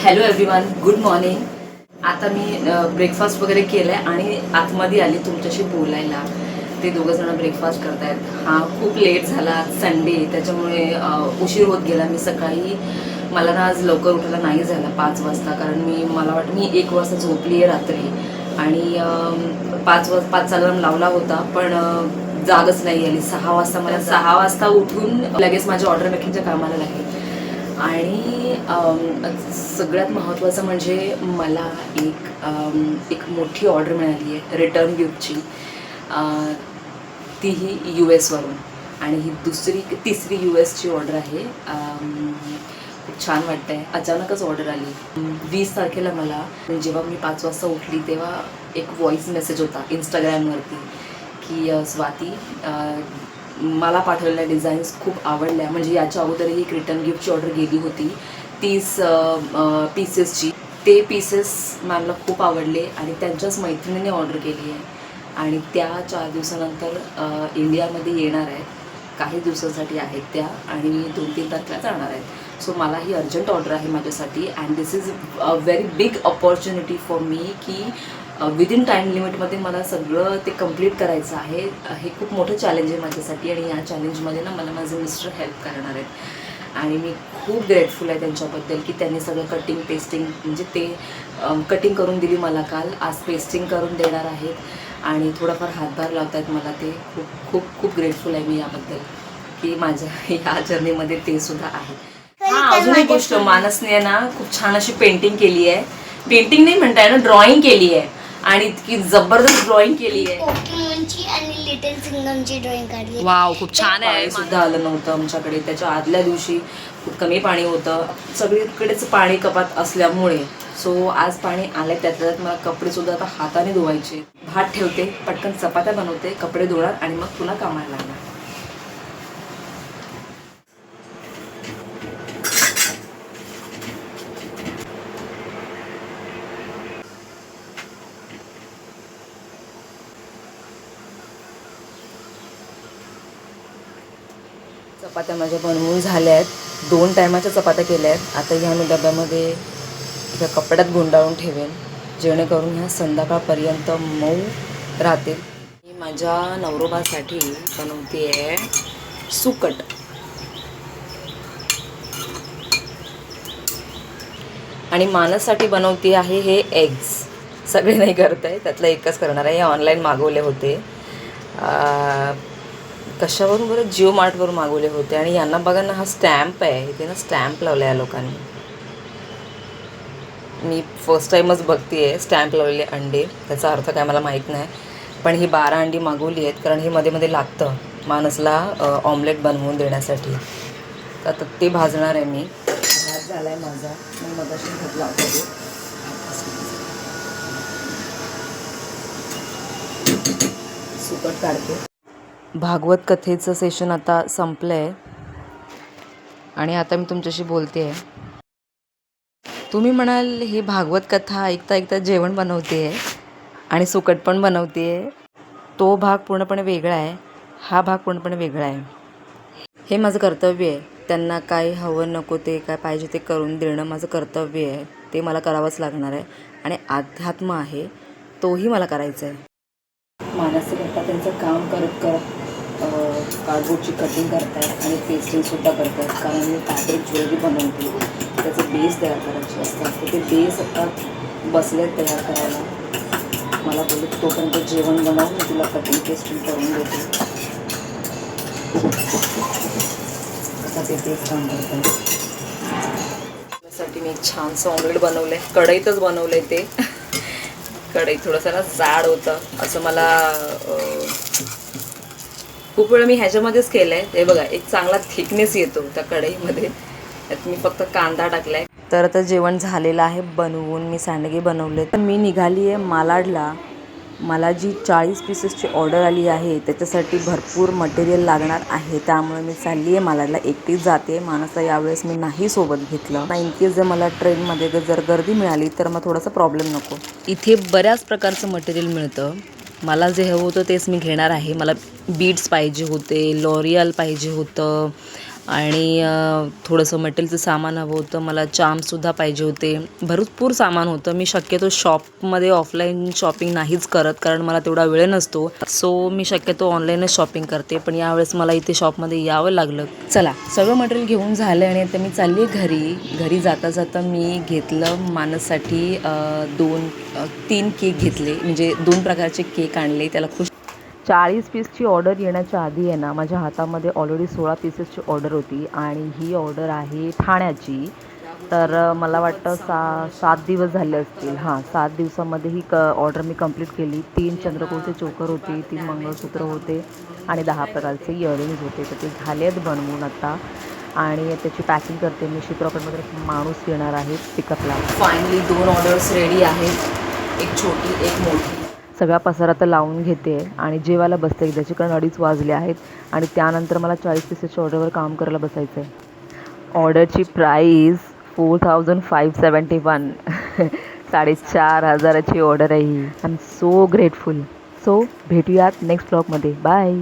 Hello everyone, good morning. आता मी breakfast वगैरे केलं आहे आणि आतमध्ये आली तुमच्याशी बोलायला. ते दोघंजणं ब्रेकफास्ट करतायत. हा खूप लेट झाला, संडे त्याच्यामुळे उशीर होत गेला. मी सकाळी मला ना आज लवकर उठायला नाही झालं 5 वाजता, कारण मला वाटतं मी 1 वाजता झोपली आहे रात्री आणि 5 अलार्म लावला होता, पण जागच नाही आली. 6 वाजता मला 6 वाजता उठून लगेच माझ्या ऑर्डर मेकिंगच्या कामाला लागले. आणि सगळ्यात महत्त्वाचं म्हणजे मला एक मोठी ऑर्डर मिळाली आहे रिटर्न गिफ्टची, तीही US वरून. आणि ही तिसरी US ची ऑर्डर आहे. खूप छान वाटतं आहे. अचानकच ऑर्डर आली 20 तारखेला. मला जेव्हा मी 5 वाजता उठली तेव्हा एक व्हॉईस मेसेज होता इंस्टाग्रामवरती की स्वाती, मला पाठवलेल्या डिझाईन्स खूप आवडल्या. म्हणजे याच्या अगोदरही एक रिटर्न गिफ्टची ऑर्डर गेली होती 30 पीसेसची. ते पीसेस मॅमला खूप आवडले आणि त्यांच्याच मैत्रिणीने ऑर्डर केली आहे आणि त्या 4 दिवसानंतर इंडियामध्ये येणार आहेत. काही दिवसांसाठी आहेत त्या आणि 2-3 तारखेला जाणार आहेत. सो मला ही अर्जंट ऑर्डर आहे माझ्यासाठी and this is a very big opportunity for me की विदिन टाईम लिमिटमध्ये मला सगळं ते कंप्लीट करायचं आहे. हे खूप मोठं चॅलेंज आहे माझ्यासाठी आणि या चॅलेंजमध्ये ना मला माझे मिस्टर हेल्प करणार आहेत आणि मी खूप ग्रेटफुल आहे त्यांच्याबद्दल की त्यांनी सगळं कटिंग पेस्टिंग म्हणजे ते कटिंग करून दिली मला काल. आज पेस्टिंग करून देणार आहेत आणि थोडाफार हातभार लावत आहेत मला. ते खूप खूप खूप ग्रेटफुल आहे मी याबद्दल की माझ्या ह्या जर्नीमध्ये ते सुद्धा आहे. हां, अजून एक गोष्ट, मानसने ना खूप छान अशी पेंटिंग केली आहे. पेंटिंग नाही म्हणताय ना, ड्रॉइंग केली आहे आणि इतकी जबरदस्त ड्रॉइंग केली आहे. पोकेमॉनची आणि लिटिल सिंगमची ड्रॉइंग काढली. वाव, खूप छान आहे. पाणी सुद्धा आलं नव्हतं आमच्याकडे. त्याच्या आदल्या दिवशी खूप कमी पाणी होतं. सगळीकडेच पाणी कपात असल्यामुळे सो आज पाणी आलं. त्यातल्या त्यात मला कपडे सुद्धा आता हाताने धुवायचे. भात ठेवते, पटकन चपात्या बनवते, कपडे धुणार आणि मग पुन्हा कामाला लागणार. चपात्या माझ्या बनवून झाल्या आहेत. 2 टायमाच्या चपात्या केल्या आहेत. आता ह्या मी डब्यामध्ये एका कपड्यात गुंडाळून ठेवेन जेणेकरून ह्या संध्याकाळपर्यंत मऊ राहतील. मी माझ्या नवरोबासाठी बनवते आहे सुकट. आणि मानससाठी बनवते आहे हे एग्स. सगळे नाही करत आहे, त्यातलं एकच करणार आहे. हे ऑनलाईन मागवले होते. कशावरून बरं, जिओ मार्टवरून मागवले होते. आणि यांना बघा ना, हा स्टॅम्प आहे. इथे ना स्टॅम्प लावला आहे या लोकांनी. मी फर्स्ट टाईमच बघते आहे स्टॅम्प लावलेले अंडे. त्याचा अर्थ काय मला माहीत नाही, पण ही 12 अंडी मागवली आहेत कारण हे मध्ये मध्ये लागतं मानसला ऑमलेट बनवून देण्यासाठी. तर आता ते भाजणार आहे मी. भात झाला आहे माझा. मी मगाशी भात लावतो. सुकट काढते. भागवत कथेचं सेशन आता संपलं आहे आणि आता मी तुमच्याशी बोलते आहे. तुम्ही म्हणाल ही भागवत कथा ऐकता ऐकता जेवण बनवते आहे आणि सुकट पण बनवते आहे. तो भाग पूर्णपणे वेगळा आहे, हा भाग पूर्णपणे वेगळा आहे. हे माझं कर्तव्य आहे. त्यांना काय हवं नको ते काय पाहिजे ते करून देणं माझं कर्तव्य आहे. ते मला करावंच लागणार आहे आणि अध्यात्म आहे, तोही मला करायचा आहे. मानसी करता त्यांचं काम करत करत कार्डबोर्डची कटिंग करतात आणि पेस्टिंगसुद्धा करतात. कारण मी फॅब्रिक ज्वेलरी बनवते, त्याचं बेस तयार करायचे असतात. तर ते बेस आता बसलेत तयार करायला. मला बोलत तोपर्यंत जेवण बनवून मी तुला कटिंग पेस्टिंग करून देते. आता ते तेच काम करतात. त्यासाठी मी एक छानसं ऑमलेट बनवलं आहे. कढईतच बनवलं आहे ते. कढई थोडंसं ना जाड होतं असं मला खूप वेळा मी ह्याच्यामध्येच केलं आहे. ते बघा, एक चांगला थिकनेस येतो त्या कढईमध्ये. त्यात मी फक्त कांदा टाकला आहे. तर आता जेवण झालेलं आहे बनवून. मी सांडगे बनवले. तर मी निघाली आहे मालाडला. मला जी 40 पीसेसची ऑर्डर आली आहे त्याच्यासाठी भरपूर मटेरियल लागणार आहे. त्यामुळे मी चालली आहे मालाडला. एकटीच जाते. मानसला यावेळेस मी नाही सोबत घेतलं. इनकेस जर मला ट्रेनमध्ये जर गर्दी मिळाली तर मग थोडासा प्रॉब्लेम नको. इथे बऱ्याच प्रकारचं मटेरियल मिळतं. मला जे हवं होतं तेच मी घेणार आहे. मला बीड्स पाहिजे होते, लॉरियल पाहिजे होतं, आणि थोडंसं मटेरियलचं सामान हवं होतं. मला चार्मसुद्धा पाहिजे होते. भरपूर सामान होतं. मी शक्यतो शॉपमध्ये ऑफलाईन शॉपिंग नाहीच करत, कारण मला तेवढा वेळ नसतो. सो मी शक्यतो ऑनलाईनच शॉपिंग करते. पण यावेळेस मला इथे शॉपमध्ये यावं लागलं. चला, सगळं मटेरियल घेऊन झालं आणि आता मी चालली आहे घरी. घरी जाता जाता मी घेतलं मानससाठी 3 केक घेतले. म्हणजे 2 प्रकारचे केक आणले. त्याला खुश 40 पीसची ऑर्डर येण्याच्या आधी आहे ना, माझ्या हातामध्ये ऑलरेडी 16 पीसेसची ऑर्डर होती आणि ही ऑर्डर आहे ठाण्याची. तर मला वाटतं 7 दिवस झाले असतील. 7 दिवसामध्ये ही ऑर्डर मी कंप्लीट केली. 3 चंद्रकोरचे चोकर होते, 3 मंगळसूत्र होते आणि 10 प्रकारचे इयरिंग्ज होते. तर ते झाले आहेत बनवून आता आणि त्याची पॅकिंग करते मी. शिप्रॉकडमध्ये एक माणूस येणार आहे पिकअपला. फायनली 2 ऑर्डर्स रेडी आहेत, एक छोटी एक मोठी. सगळा पसारा तर लावून घेते आणि जेवायला बसते एकदाची, कारण 2:30 वाजले आहेत आणि त्यानंतर मला 40 पीसेसच्या ऑर्डरवर काम करायला बसायचं आहे. ऑर्डरची प्राईस 4571 4,500ची ऑर्डर आहे ही. I am so grateful. So भेटूयात नेक्स्ट ब्लॉगमध्ये. बाय.